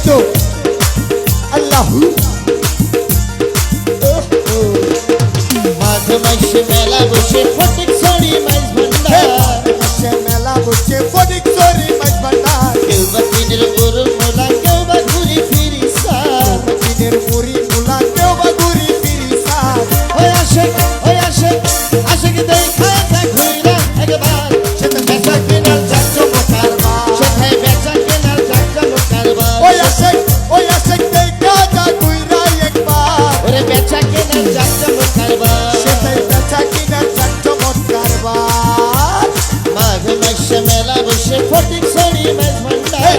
তো আল্লাহ মাঘ মাসে মেলা বসে ফটিক ছড়ি মাছ ভান্ডার মেলা বসে ফটিক ছড়ি মাছ ভান্ডার কেউ বা দিনের গরু মোলা কেউ বা ঘুরি ফিরি সার দিনের মুড়ি মুলা কেউ বা ঘুরি ফিরি সার ওই আসে আসে কি দেখা ঘুইরা একবার সেটা বেচা কেনার জাকজমক কারবার সেটাই বেচা কেনার জাকজমক কারবার ওই আসে দেখা যা ঘুইরা একবার ওরে বেচা কেনার জাকজমক কারবার সেটাই বেচা কিনার জাকজমক কারবার মাঘ মাসে মেলা বসে ফটিক ছড়ি মাছ ভান্ডার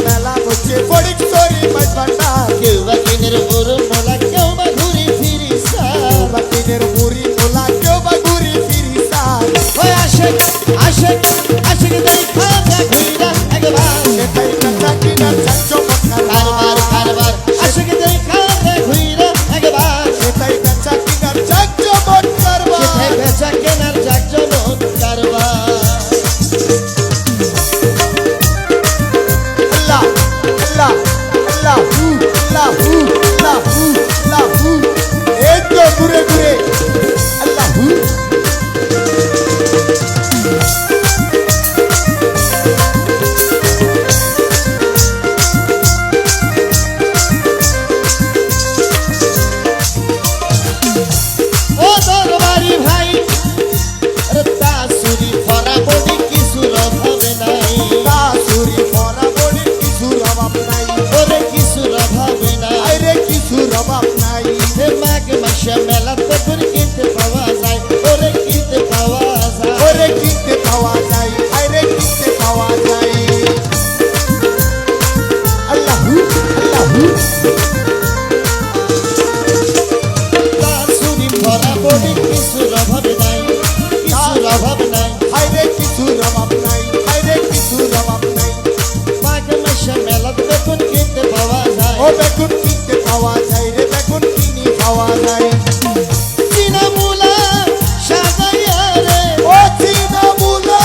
মেলা বসে ফটিক ছড়ি মাছ ভান্ডার কেউ বা দিনের গরু মোলা কেউ বা ঘুরি ফিরি সার দিনের মুড়ি মুলা কেউ বা ঘুরি ফিরি সার ওই আসে কি দেখা ঘুইরা একবার সেটাই বেচা কিনার জাকজমক কারবার কারবার আসে কি দেখা ঘুইরা একবার সেটাই বেচা কিনার জাকজমক কারবার সেটাই বেচা কেনার জাকজমক কারবার আল্লাহ আল্লাহ আল্লাহ আল্লাহ আল্লাহ আল্লাহ এই তো ঘুরে ঘুরে আল্লাহ ও দরবারি ভাই রত্তা সুরি ফরা বডি কিছু হবে নাই বাঁশুরি ভরা বড়ি কিছুর অভাব নাই ওরে কিছু হবে নাই আরে কিছুর অভাব নাই হে মাঘ মাসে মেলা তখন কিনতে পাওয়া যায় ওরে কিনতে পাওয়া যায় ওরে কিনতে পাওয়া যায় আরে কিনতে পাওয়া যায় আল্লাহ আল্লাহ তার সুরি ভরা বডি কিছুর অভাব নাই কিছুর অভাব নাই আরে কিছুর অভাব নাই আরে কিছুর অভাব নাই মাঘ মাসে মেলা তখন কিনতে পাওয়া যায় ও বেগুন কিনতে পাওয়া যায় রে বেগুন কিনি পাওয়া যায় চিনা মুলা সাজাইয়া রে ও চিনা মুলা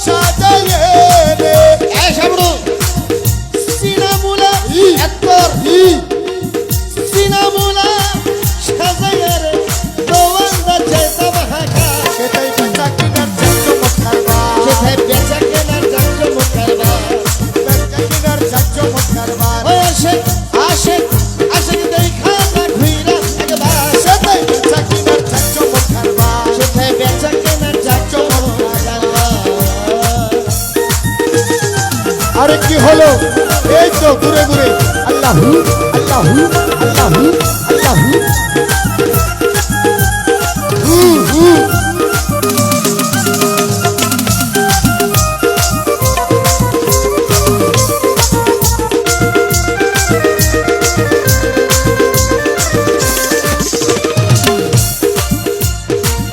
সাজায়ে রে এই সাবড়ু চিনা মুলা এত চিনা মুলা সাজাইয়া রে দোয়ান্দা চাইতা বাহাকা সেটাই বেচা কিনার জাকজমক কারবার সেটাই বেচা কেনার জাকজমক কারবার বেচা কিনার জাকজমক কারবার ওই আসে কি দেখা ঘুইরা একবার সেটাই বেচা কিনার জাকজমক কারবার সেটাই বেচা কেনার জাকজমক কারবার আরে কি হলো এই তো ঘুরে ঘুরে আল্লাহ আল্লাহ আল্লাহ আল্লাহ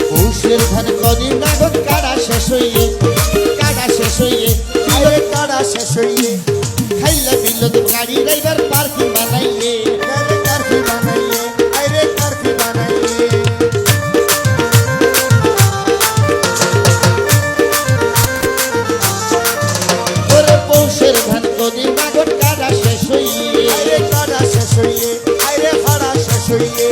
পৌষের ধান কদিন আগত কাটা শেষ হইয়ে আরে কাড়া শেষ হইলে খাইলা বিলত গাড়ি ড্রাইভার পার্কিং বানাইয়ে আরে কারফি বানাইয়ে আরে কারফি বানাইয়ে ওরে পৌষের ধান কদিন আগত কাটা শেষ হইয়ে আরে কাড়া শেষ হইলে আরে হাড়া শেষ হইলে